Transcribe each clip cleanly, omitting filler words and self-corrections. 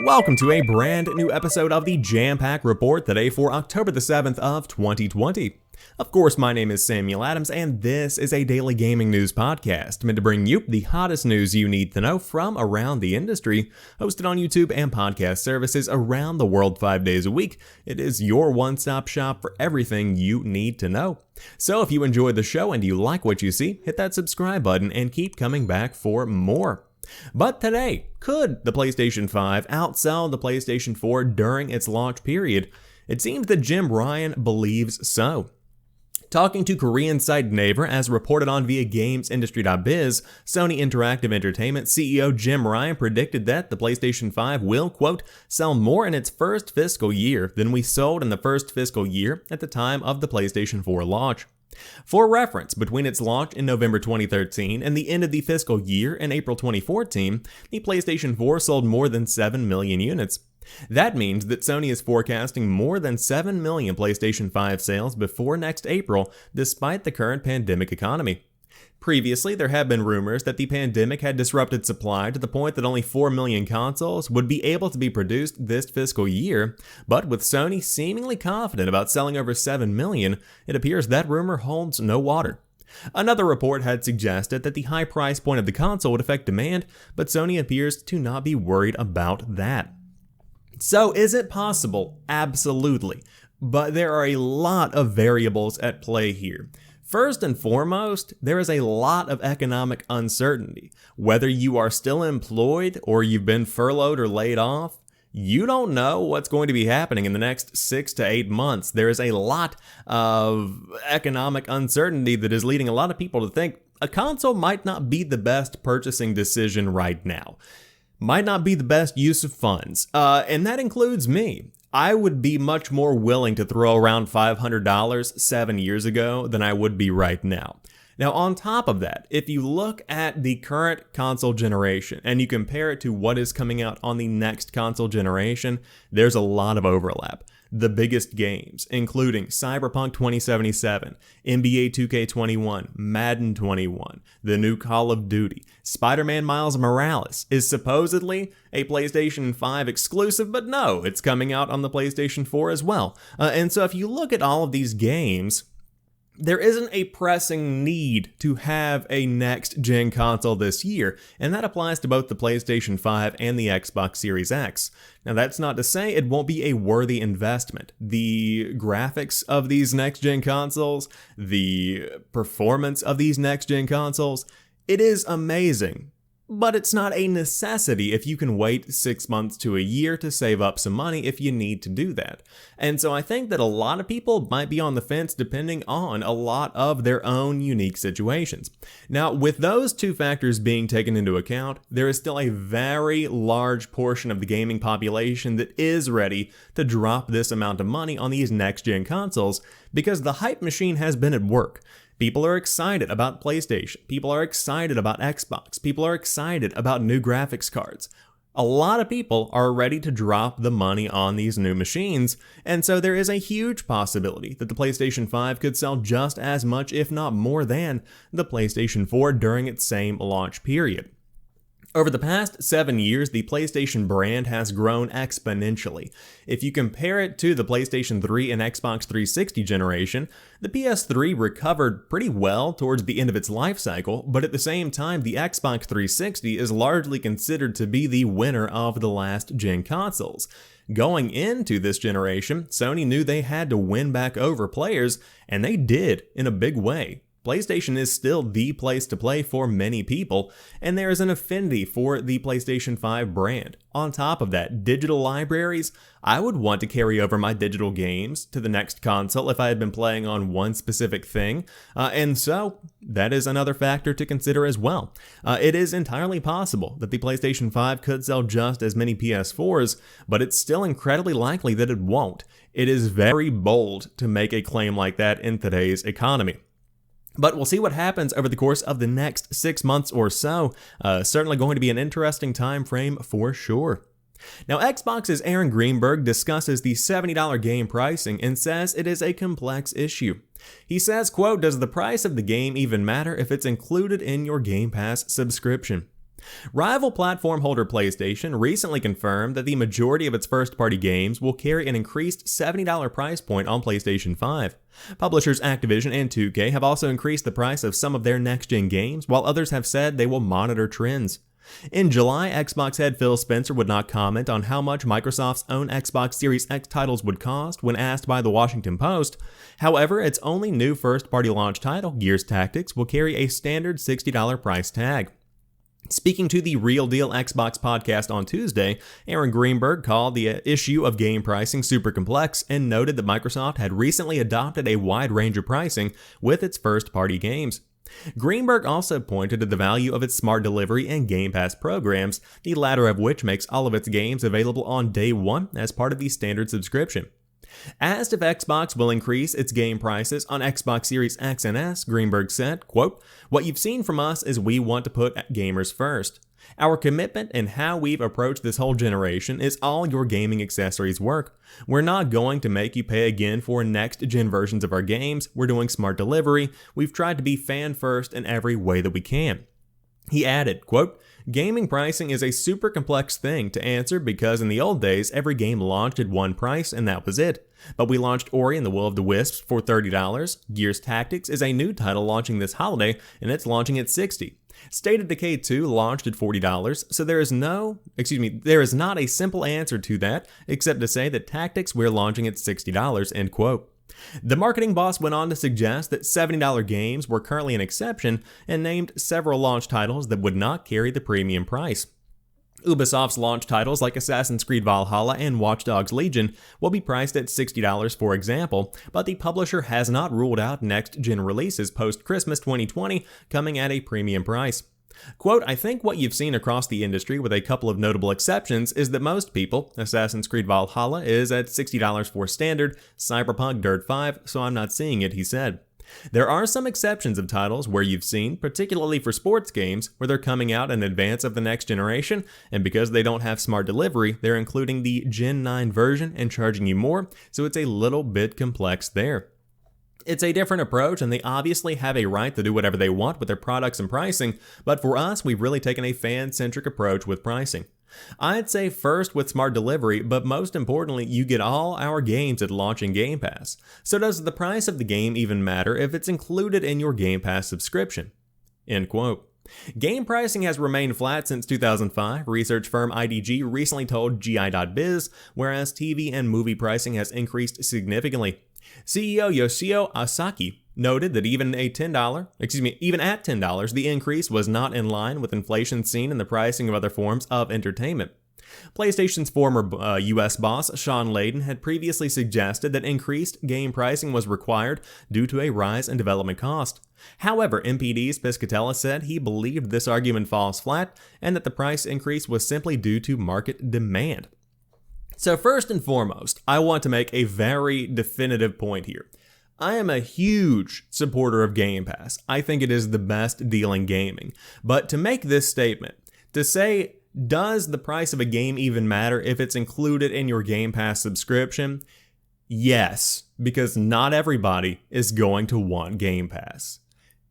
Welcome to a brand new episode of the Jampack Report today for October the 7th of 2020. Of course, my name is Samuel Adams, and this is a daily gaming news podcast meant to bring you the hottest news you need to know from around the industry, hosted on YouTube and podcast services around the world 5 days a week. It is your one-stop shop for everything you need to know. So if you enjoyed the show and you like what you see, hit that subscribe button and keep coming back for more. But today, could the PlayStation 5 outsell the PlayStation 4 during its launch period? It seems that Jim Ryan believes so. Talking to Korean site Naver, as reported on via GamesIndustry.biz, Sony Interactive Entertainment CEO Jim Ryan predicted that the PlayStation 5 will, quote, sell more in its first fiscal year than we sold in the first fiscal year at the time of the PlayStation 4 launch. For reference, between its launch in November 2013 and the end of the fiscal year in April 2014, the PlayStation 4 sold more than 7 million units. That means that Sony is forecasting more than 7 million PlayStation 5 sales before next April, despite the current pandemic economy. Previously, there have been rumors that the pandemic had disrupted supply to the point that only 4 million consoles would be able to be produced this fiscal year, but with Sony seemingly confident about selling over 7 million, it appears that rumor holds no water. Another report had suggested that the high price point of the console would affect demand, but Sony appears to not be worried about that. So is it possible? Absolutely. But there are a lot of variables at play here. First and foremost, there is a lot of economic uncertainty. Whether you are still employed or you've been furloughed or laid off, you don't know what's going to be happening in the next 6 to 8 months. There is a lot of economic uncertainty that is leading a lot of people to think a console might not be the best purchasing decision right now. Might not be the best use of funds, and that includes me. I would be much more willing to throw around $500 7 years ago than I would be right now. Now, on top of that, if you look at the current console generation and you compare it to what is coming out on the next console generation, there's a lot of overlap. The biggest games, including Cyberpunk 2077, NBA 2K21, Madden 21, the new Call of Duty, Spider-Man Miles Morales is supposedly a PlayStation 5 exclusive, but no, it's coming out on the PlayStation 4 as well. And so if you look at all of these games, there isn't a pressing need to have a next-gen console this year, and that applies to both the PlayStation 5 and the Xbox Series X. Now, that's not to say it won't be a worthy investment. The graphics of these next-gen consoles, the performance of these next-gen consoles, it is amazing. But it's not a necessity if you can wait 6 months to a year to save up some money if you need to do that. And so I think that a lot of people might be on the fence depending on a lot of their own unique situations. Now, with those two factors being taken into account, there is still a very large portion of the gaming population that is ready to drop this amount of money on these next-gen consoles because the hype machine has been at work. People are excited about PlayStation. People are excited about Xbox. People are excited about new graphics cards. A lot of people are ready to drop the money on these new machines, and so there is a huge possibility that the PlayStation 5 could sell just as much, if not more than, the PlayStation 4 during its same launch period. Over the past 7 years, the PlayStation brand has grown exponentially. If you compare it to the PlayStation 3 and Xbox 360 generation, the PS3 recovered pretty well towards the end of its life cycle, but at the same time, the Xbox 360 is largely considered to be the winner of the last gen consoles. Going into this generation, Sony knew they had to win back over players, and they did in a big way. PlayStation is still the place to play for many people, and there is an affinity for the PlayStation 5 brand. On top of that, digital libraries, I would want to carry over my digital games to the next console if I had been playing on one specific thing, and so that is another factor to consider as well. It is entirely possible that the PlayStation 5 could sell just as many PS4s, but it's still incredibly likely that it won't. It is very bold to make a claim like that in today's economy. But we'll see what happens over the course of the next 6 months or so. Certainly going to be an interesting time frame for sure. Now, Xbox's Aaron Greenberg discusses the $70 game pricing and says it is a complex issue. He says, quote, "Does the price of the game even matter if it's included in your Game Pass subscription?" Rival platform holder PlayStation recently confirmed that the majority of its first-party games will carry an increased $70 price point on PlayStation 5. Publishers Activision and 2K have also increased the price of some of their next-gen games, while others have said they will monitor trends. In July, Xbox head Phil Spencer would not comment on how much Microsoft's own Xbox Series X titles would cost when asked by the Washington Post. However, its only new first-party launch title, Gears Tactics, will carry a standard $60 price tag. Speaking to the Real Deal Xbox podcast on Tuesday, Aaron Greenberg called the issue of game pricing super complex and noted that Microsoft had recently adopted a wide range of pricing with its first-party games. Greenberg also pointed to the value of its smart delivery and Game Pass programs, the latter of which makes all of its games available on day one as part of the standard subscription. Asked if Xbox will increase its game prices on Xbox Series X and S, Greenberg said, quote, "What you've seen from us is we want to put gamers first. Our commitment and how we've approached this whole generation is all your gaming accessories work. We're not going to make you pay again for next-gen versions of our games. We're doing smart delivery. We've tried to be fan-first in every way that we can." He added, quote, "Gaming pricing is a super complex thing to answer because in the old days, every game launched at one price and that was it. But we launched Ori and the Will of the Wisps for $30. Gears Tactics is a new title launching this holiday and it's launching at $60. State of Decay 2 launched at $40, so there is not a simple answer to that except to say that Tactics we're launching at $60, end quote. The marketing boss went on to suggest that $70 games were currently an exception and named several launch titles that would not carry the premium price. Ubisoft's launch titles like Assassin's Creed Valhalla and Watch Dogs Legion will be priced at $60 for example, but the publisher has not ruled out next-gen releases post-Christmas 2020 coming at a premium price. Quote, "I think what you've seen across the industry with a couple of notable exceptions is that most people, Assassin's Creed Valhalla is at $60 for standard, Cyberpunk Dirt 5, so I'm not seeing it," he said. There are some exceptions of titles where you've seen, particularly for sports games, where they're coming out in advance of the next generation, and because they don't have smart delivery, they're including the Gen 9 version and charging you more, so it's a little bit complex there. It's a different approach, and they obviously have a right to do whatever they want with their products and pricing, but for us, we've really taken a fan-centric approach with pricing. I'd say first with smart delivery, but most importantly, you get all our games at launch in Game Pass. So does the price of the game even matter if it's included in your Game Pass subscription? End quote. Game pricing has remained flat since 2005, research firm IDG recently told GI.biz, whereas TV and movie pricing has increased significantly. CEO Yoshio Asaki noted that even at $10, the increase was not in line with inflation seen in the pricing of other forms of entertainment. PlayStation's former US boss, Sean Layden, had previously suggested that increased game pricing was required due to a rise in development cost. However, MPD's Piscatella said he believed this argument falls flat and that the price increase was simply due to market demand. So first and foremost, I want to make a very definitive point here. I am a huge supporter of Game Pass. I think it is the best deal in gaming. But to make this statement, to say, does the price of a game even matter if it's included in your Game Pass subscription? Yes, because not everybody is going to want Game Pass.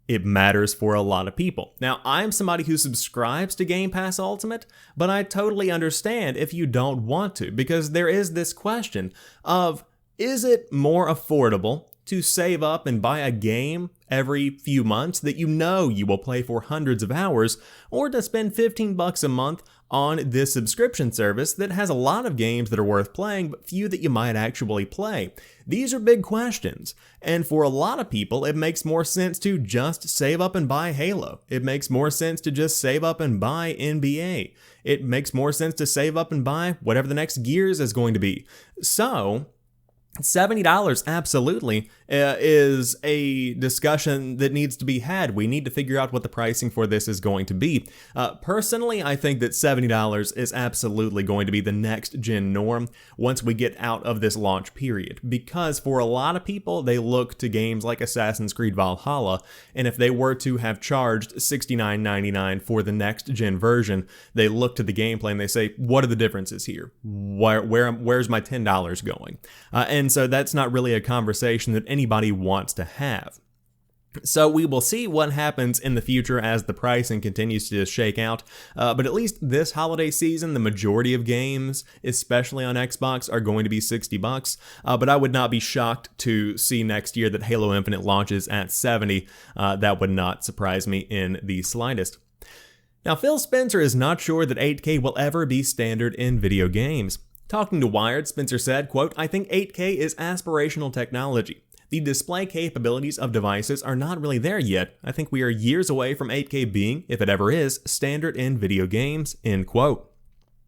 It matters for a lot of people. Now, I'm somebody who subscribes to Game Pass Ultimate, but I totally understand if you don't want to, because there is this question of, is it more affordable to save up and buy a game every few months that you know you will play for hundreds of hours, or to spend $15 a month on this subscription service that has a lot of games that are worth playing, but few that you might actually play? These are big questions, and for a lot of people, it makes more sense to just save up and buy Halo. It makes more sense to just save up and buy NBA. It makes more sense to save up and buy whatever the next Gears is going to be. So $70 absolutely is a discussion that needs to be had. We need to figure out what the pricing for this is going to be. Personally, I think that $70 is absolutely going to be the next gen norm once we get out of this launch period, because for a lot of people, they look to games like Assassin's Creed Valhalla, and if they were to have charged $69.99 for the next gen version, they look to the gameplay and they say, what are the differences here? Where's my $10 going? And so that's not really a conversation that anybody wants to have. So we will see what happens in the future as the pricing continues to shake out, but at least this holiday season, the majority of games, especially on Xbox, are going to be $60, but I would not be shocked to see next year that Halo Infinite launches at $70. That would not surprise me in the slightest. Now, Phil Spencer is not sure that 8K will ever be standard in video games. Talking to Wired, Spencer said, quote, "I think 8K is aspirational technology. The display capabilities of devices are not really there yet. I think we are years away from 8K being, if it ever is, standard in video games," end quote.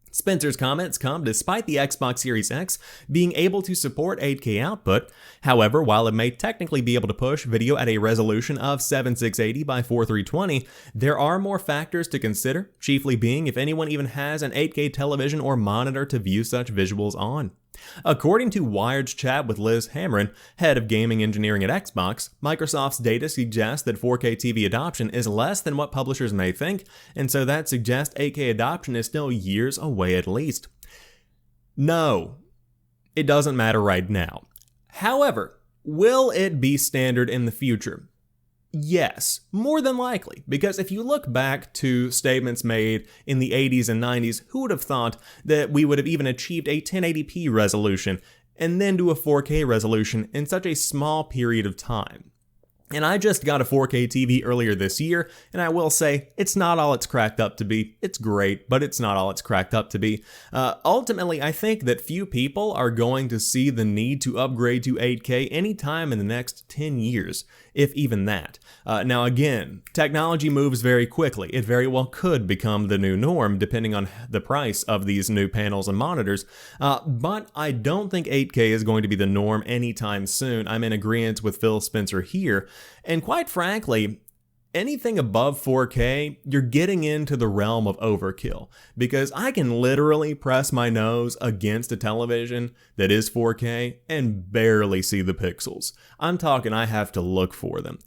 Spencer's comments come despite the Xbox Series X being able to support 8K output. However, while it may technically be able to push video at a resolution of 7680 by 4320, there are more factors to consider, chiefly being if anyone even has an 8K television or monitor to view such visuals on. According to Wired's chat with Liz Hamrin, head of gaming engineering at Xbox, Microsoft's data suggests that 4K TV adoption is less than what publishers may think, and so that suggests 8K adoption is still years away at least. No, it doesn't matter right now. However, will it be standard in the future? Yes, more than likely, because if you look back to statements made in the 80s and 90s, who would have thought that we would have even achieved a 1080p resolution and then do a 4K resolution in such a small period of time? And I just got a 4K TV earlier this year, and I will say, it's not all it's cracked up to be. It's great, but it's not all it's cracked up to be. Ultimately, I think that few people are going to see the need to upgrade to 8K anytime in the next 10 years, if even that. Now again, technology moves very quickly. It very well could become the new norm, depending on the price of these new panels and monitors, but I don't think 8K is going to be the norm anytime soon. I'm in agreement with Phil Spencer here. And quite frankly, anything above 4K, you're getting into the realm of overkill, because I can literally press my nose against a television that is 4K and barely see the pixels. I'm talking I have to look for them.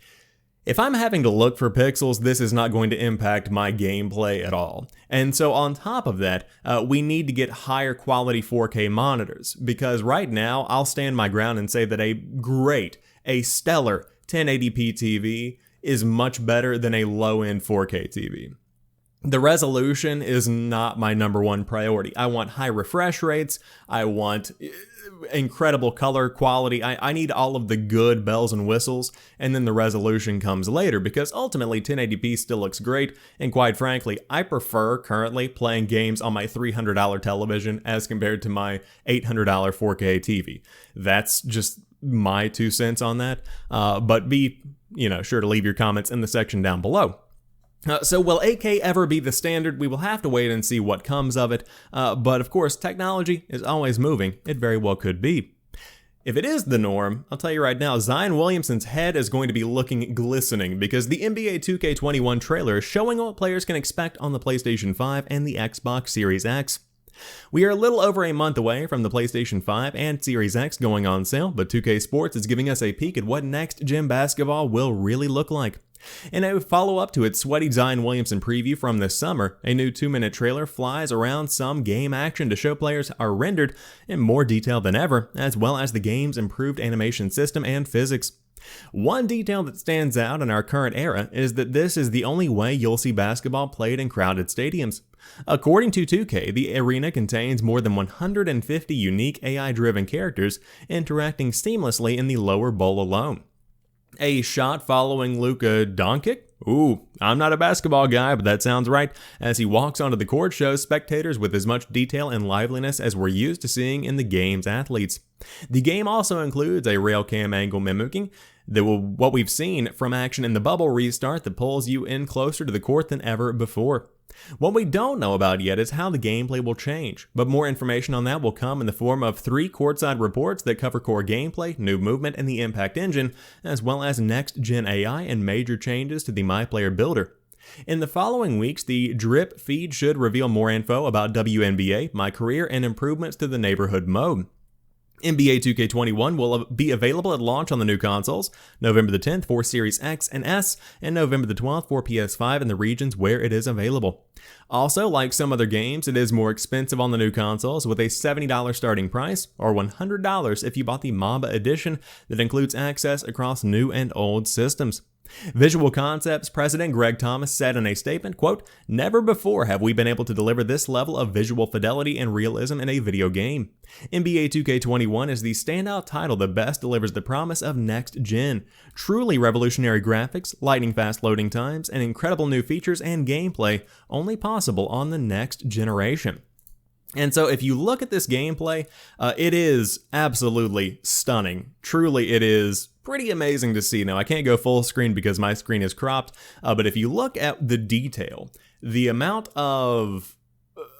If I'm having to look for pixels, this is not going to impact my gameplay at all. And so on top of that, we need to get higher quality 4K monitors, because right now I'll stand my ground and say that a stellar 1080p TV is much better than a low-end 4K TV. The resolution is not my number one priority. I want high refresh rates. I want incredible color quality. I need all of the good bells and whistles, and then the resolution comes later, because ultimately 1080p still looks great, and quite frankly, I prefer currently playing games on my $300 television as compared to my $800 4K TV. That's just my 2 cents on that, but be sure to leave your comments in the section down below. So will 8K ever be the standard? We will have to wait and see what comes of it, but of course technology is always moving. It very well could be. If it is the norm, I'll tell you right now, Zion Williamson's head is going to be looking glistening, because the NBA 2K21 trailer is showing what players can expect on the PlayStation 5 and the Xbox Series X. We are a little over a month away from the PlayStation 5 and Series X going on sale, but 2K Sports is giving us a peek at what next-gen basketball will really look like. In a follow-up to its sweaty Zion Williamson preview from this summer, a new 2-minute trailer flies around some game action to show players are rendered in more detail than ever, as well as the game's improved animation system and physics. One detail that stands out in our current era is that this is the only way you'll see basketball played in crowded stadiums. According to 2K, the arena contains more than 150 unique AI-driven characters interacting seamlessly in the lower bowl alone. A shot following Luka Doncic? Ooh, I'm not a basketball guy, but that sounds right. As he walks onto the court, shows spectators with as much detail and liveliness as we're used to seeing in the game's athletes. The game also includes a rail cam angle mimicking what we've seen from action in the bubble restart that pulls you in closer to the court than ever before. What we don't know about yet is how the gameplay will change, but more information on that will come in the form of 3 courtside reports that cover core gameplay, new movement, and the impact engine, as well as next-gen AI and major changes to the MyPlayer builder. In the following weeks, the drip feed should reveal more info about WNBA, My Career, and improvements to the neighborhood mode. NBA 2K21 will be available at launch on the new consoles, November the 10th for Series X and S, and November the 12th for PS5 in the regions where it is available. Also, like some other games, it is more expensive on the new consoles, with a $70 starting price, or $100 if you bought the MABA edition that includes access across new and old systems. Visual Concepts President Greg Thomas said in a statement, quote, "Never before have we been able to deliver this level of visual fidelity and realism in a video game. NBA 2K21 is the standout title that best delivers the promise of next gen. Truly revolutionary graphics, lightning-fast loading times, and incredible new features and gameplay only possible on the next generation." And so if you look at this gameplay, it is absolutely stunning. Truly, it is pretty amazing to see. Now, I can't go full screen because my screen is cropped, but if you look at the detail, the amount of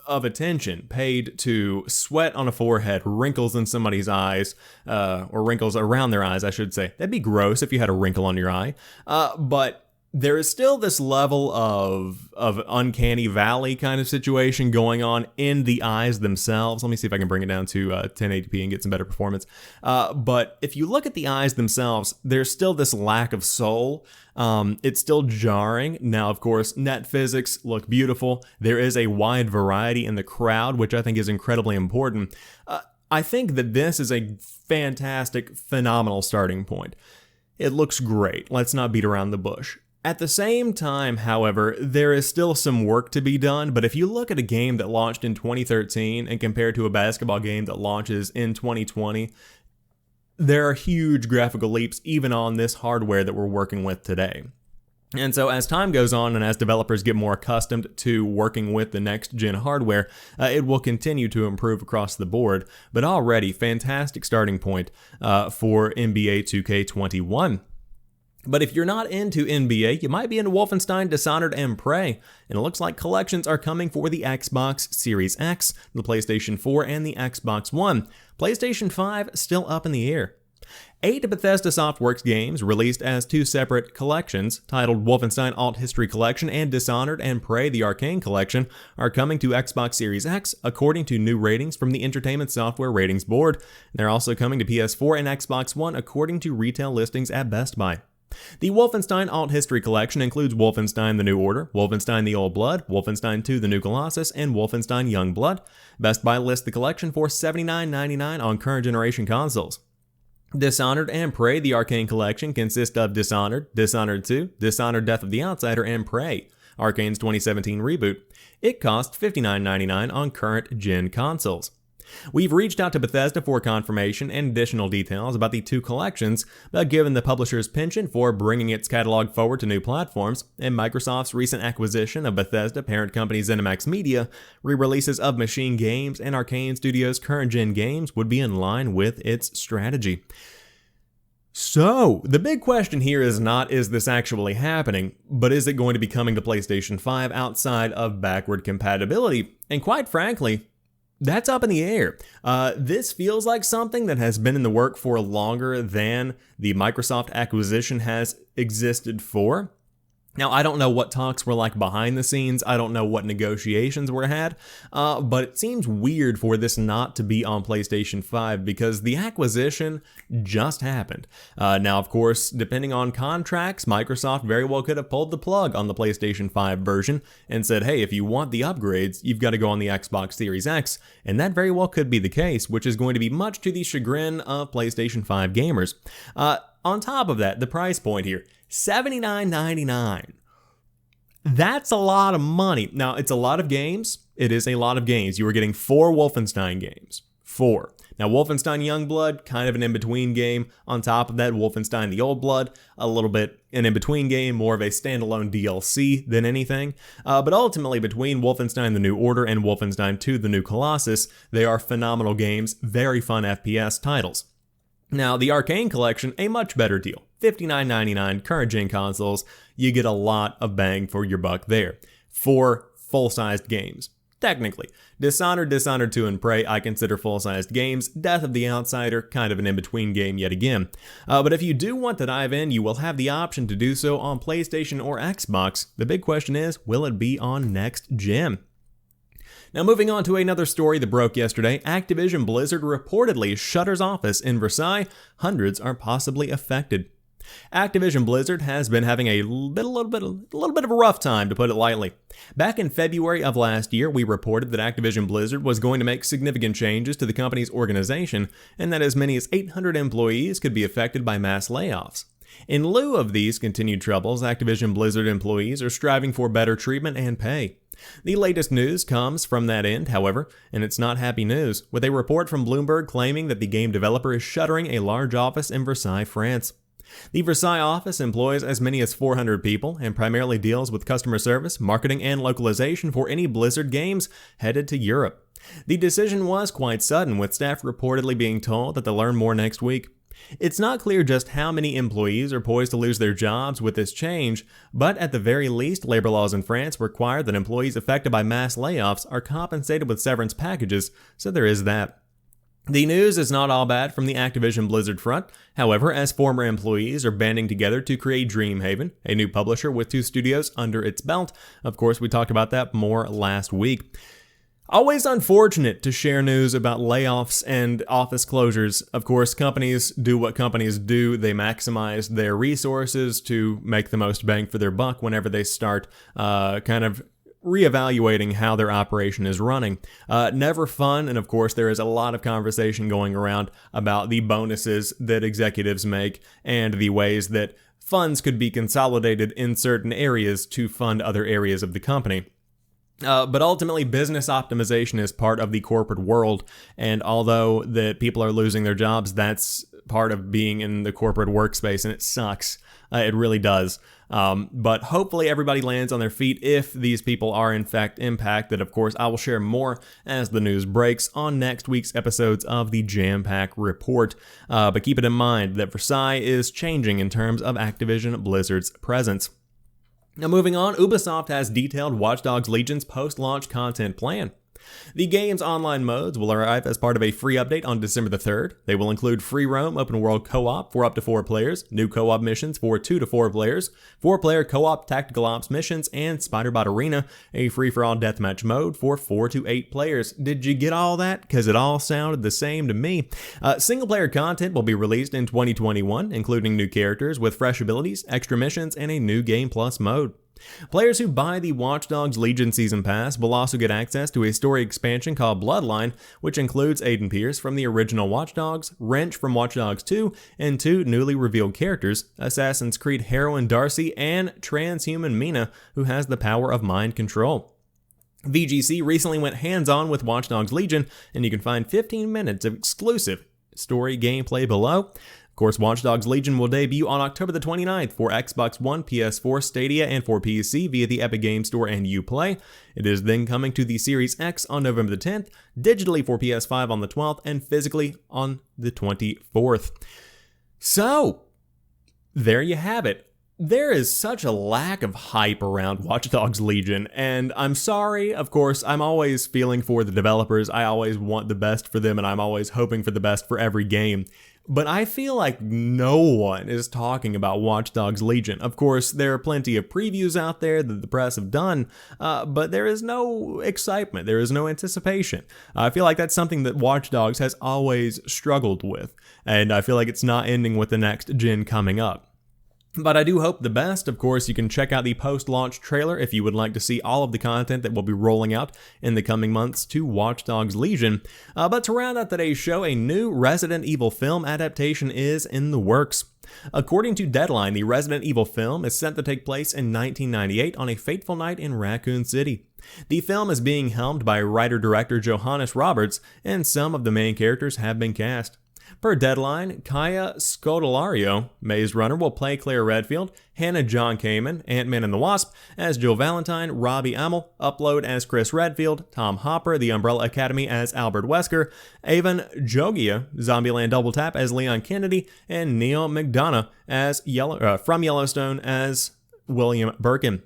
attention paid to sweat on a forehead, wrinkles in somebody's eyes, or wrinkles around their eyes, I should say. That'd be gross if you had a wrinkle on your eye. But there is still this level of uncanny valley kind of situation going on in the eyes themselves. Let me see if I can bring it down to 1080p and get some better performance. But if you look at the eyes themselves, there's still this lack of soul. It's still jarring. Now, of course, net physics look beautiful. There is a wide variety in the crowd, which I think is incredibly important. I think that this is a fantastic, phenomenal starting point. It looks great. Let's not beat around the bush. At the same time, however, there is still some work to be done, but if you look at a game that launched in 2013 and compare it to a basketball game that launches in 2020, there are huge graphical leaps even on this hardware that we're working with today. And so as time goes on and as developers get more accustomed to working with the next-gen hardware, it will continue to improve across the board, but already fantastic starting point for NBA 2K21. But if you're not into NBA, you might be into Wolfenstein, Dishonored, and Prey, and it looks like collections are coming for the Xbox Series X, the PlayStation 4, and the Xbox One. PlayStation 5 still up in the air. 8 Bethesda Softworks games, released as 2 separate collections, titled Wolfenstein Alt History Collection and Dishonored and Prey the Arcane Collection, are coming to Xbox Series X, according to new ratings from the Entertainment Software Ratings Board. They're also coming to PS4 and Xbox One, according to retail listings at Best Buy. The Wolfenstein Alt History Collection includes Wolfenstein The New Order, Wolfenstein The Old Blood, Wolfenstein 2 The New Colossus, and Wolfenstein Young Blood. Best Buy lists the collection for $79.99 on current generation consoles. Dishonored and Prey the Arcane Collection consist of Dishonored, Dishonored 2, Dishonored Death of the Outsider, and Prey, Arcane's 2017 reboot. It costs $59.99 on current gen consoles. We've reached out to Bethesda for confirmation and additional details about the 2 collections, but given the publisher's penchant for bringing its catalog forward to new platforms, and Microsoft's recent acquisition of Bethesda parent company ZeniMax Media, re-releases of Machine Games and Arcane Studios' current-gen games would be in line with its strategy. So, the big question here is not, is this actually happening, but is it going to be coming to PlayStation 5 outside of backward compatibility? And quite frankly, that's up in the air. This feels like something that has been in the work for longer than the Microsoft acquisition has existed for. Now, I don't know what talks were like behind the scenes. I don't know what negotiations were had, but it seems weird for this not to be on PlayStation 5 because the acquisition just happened. Now, of course, depending on contracts, Microsoft very well could have pulled the plug on the PlayStation 5 version and said, hey, if you want the upgrades, you've got to go on the Xbox Series X, and that very well could be the case, which is going to be much to the chagrin of PlayStation 5 gamers. On top of that, the price point here, $79.99. That's a lot of money. Now, it's a lot of games. It is a lot of games. You are getting 4 Wolfenstein games. 4. Now, Wolfenstein Youngblood, kind of an in-between game. On top of that, Wolfenstein The Old Blood, a little bit an in-between game, more of a standalone DLC than anything. But ultimately, between Wolfenstein The New Order and Wolfenstein 2 The New Colossus, they are phenomenal games, very fun FPS titles. Now, the Arcane Collection, a much better deal. $59.99 current-gen consoles, you get a lot of bang for your buck there. 4 full-sized games. Technically, Dishonored, Dishonored 2, and Prey I consider full-sized games. Death of the Outsider, kind of an in-between game yet again. But if you do want to dive in, you will have the option to do so on PlayStation or Xbox. The big question is, will it be on next gen? Now, moving on to another story that broke yesterday, Activision Blizzard reportedly shutters office in Versailles. Hundreds are possibly affected. Activision Blizzard has been having a little bit of a rough time, to put it lightly. Back in February of last year, we reported that Activision Blizzard was going to make significant changes to the company's organization, and that as many as 800 employees could be affected by mass layoffs. In lieu of these continued troubles, Activision Blizzard employees are striving for better treatment and pay. The latest news comes from that end, however, and it's not happy news, with a report from Bloomberg claiming that the game developer is shuttering a large office in Versailles, France. The Versailles office employs as many as 400 people and primarily deals with customer service, marketing, and localization for any Blizzard games headed to Europe. The decision was quite sudden, with staff reportedly being told that they'll learn more next week. It's not clear just how many employees are poised to lose their jobs with this change, but at the very least, labor laws in France require that employees affected by mass layoffs are compensated with severance packages, so there is that. The news is not all bad from the Activision Blizzard front. However, as former employees are banding together to create Dreamhaven, a new publisher with 2 studios under its belt. Of course, we talked about that more last week. Always unfortunate to share news about layoffs and office closures. Of course, companies do what companies do. They maximize their resources to make the most bang for their buck whenever they start kind of reevaluating how their operation is running. Never fun, and of course there is a lot of conversation going around about the bonuses that executives make and the ways that funds could be consolidated in certain areas to fund other areas of the company. But ultimately, business optimization is part of the corporate world, and although that people are losing their jobs, that's part of being in the corporate workspace, and it sucks. It really does. But hopefully everybody lands on their feet if these people are in fact impacted. Of course, I will share more as the news breaks on next week's episodes of the Jampack Report. But keep it in mind that Versailles is changing in terms of Activision Blizzard's presence. Now moving on, Ubisoft has detailed Watch Dogs Legion's post-launch content plan. The game's online modes will arrive as part of a free update on December the 3rd. They will include free roam open world co-op for up to 4 players, new co-op missions for 2 to 4 players, 4-player co-op tactical ops missions, and Spiderbot Arena, a free-for-all deathmatch mode for 4 to 8 players. Did you get all that? Because it all sounded the same to me. Single-player content will be released in 2021, including new characters with fresh abilities, extra missions, and a new Game Plus mode. Players who buy the Watch Dogs Legion Season Pass will also get access to a story expansion called Bloodline, which includes Aiden Pierce from the original Watch Dogs, Wrench from Watch Dogs 2, and 2 newly revealed characters, Assassin's Creed heroine Darcy and transhuman Mina, who has the power of mind control. VGC recently went hands-on with Watch Dogs Legion, and you can find 15 minutes of exclusive story gameplay below. Of course, Watch Dogs Legion will debut on October the 29th for Xbox One, PS4, Stadia, and for PC via the Epic Games Store and Uplay. It is then coming to the Series X on November the 10th, digitally for PS5 on the 12th, and physically on the 24th. So, there you have it. There is such a lack of hype around Watch Dogs Legion, and I'm sorry, of course, I'm always feeling for the developers, I always want the best for them, and I'm always hoping for the best for every game. But I feel like no one is talking about Watch Dogs Legion. Of course, there are plenty of previews out there that the press have done, but there is no excitement, there is no anticipation. I feel like that's something that Watch Dogs has always struggled with, and I feel like it's not ending with the next gen coming up. But I do hope the best. Of course, you can check out the post-launch trailer if you would like to see all of the content that will be rolling out in the coming months to Watch Dogs Legion. But to round out today's show, a new Resident Evil film adaptation is in the works. According to Deadline, the Resident Evil film is set to take place in 1998 on a fateful night in Raccoon City. The film is being helmed by writer-director Johannes Roberts, and some of the main characters have been cast. Per Deadline, Kaya Scodelario, Maze Runner, will play Claire Redfield, Hannah John Kamen, Ant-Man and the Wasp, as Jill Valentine, Robbie Amell, Upload as Chris Redfield, Tom Hopper, The Umbrella Academy as Albert Wesker, Avon Jogia, Zombieland Double Tap as Leon Kennedy, and Neil McDonough as from Yellowstone as William Birkin.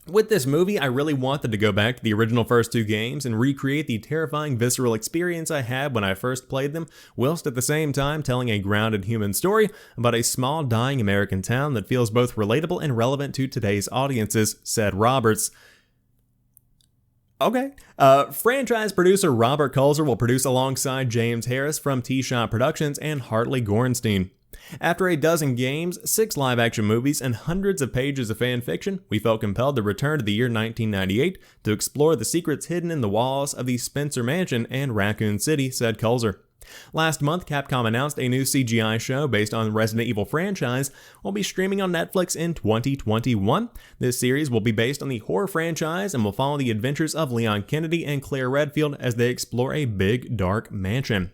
With this movie, I really wanted to go back to the original first 2 games and recreate the terrifying visceral experience I had when I first played them, whilst at the same time telling a grounded human story about a small dying American town that feels both relatable and relevant to today's audiences, said Roberts. Okay. Franchise producer Robert Kulzer will produce alongside James Harris from T-Shot Productions and Hartley Gorenstein. After a dozen games, 6 live-action movies, and hundreds of pages of fan fiction, we felt compelled to return to the year 1998 to explore the secrets hidden in the walls of the Spencer Mansion and Raccoon City, said Kulzer. Last month, Capcom announced a new CGI show based on the Resident Evil franchise will be streaming on Netflix in 2021. This series will be based on the horror franchise and will follow the adventures of Leon Kennedy and Claire Redfield as they explore a big, dark mansion.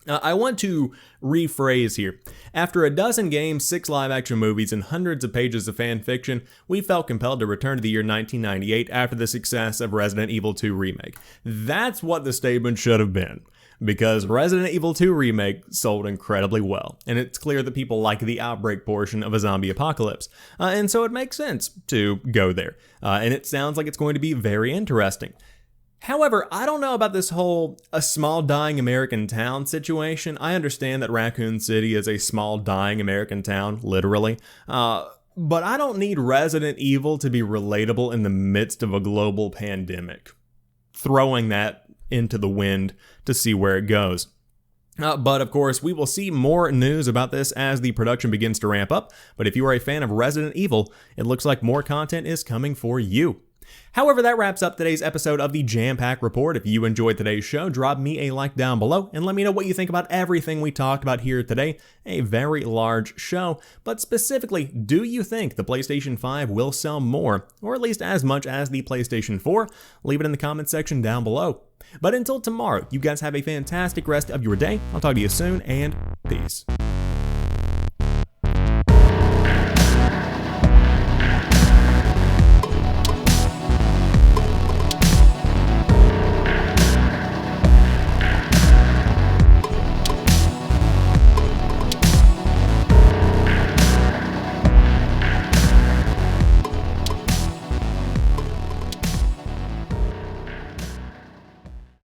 I want to rephrase here. After a dozen games, 6 live-action movies, and hundreds of pages of fan fiction, we felt compelled to return to the year 1998 after the success of Resident Evil 2 Remake. That's what the statement should have been, because Resident Evil 2 Remake sold incredibly well, and it's clear that people like the outbreak portion of a zombie apocalypse, and so it makes sense to go there, and it sounds like it's going to be very interesting. However, I don't know about this whole a small dying American town situation. I understand that Raccoon City is a small dying American town, literally, but I don't need Resident Evil to be relatable in the midst of a global pandemic. Throwing that into the wind to see where it goes. But of course, we will see more news about this as the production begins to ramp up, but if you are a fan of Resident Evil, it looks like more content is coming for you. However, that wraps up today's episode of the Jampack Report. If you enjoyed today's show, drop me a like down below and let me know what you think about everything we talked about here today. A very large show, but specifically, do you think the PlayStation 5 will sell more, or at least as much as the PlayStation 4? Leave it in the comments section down below. But until tomorrow, you guys have a fantastic rest of your day. I'll talk to you soon, and peace.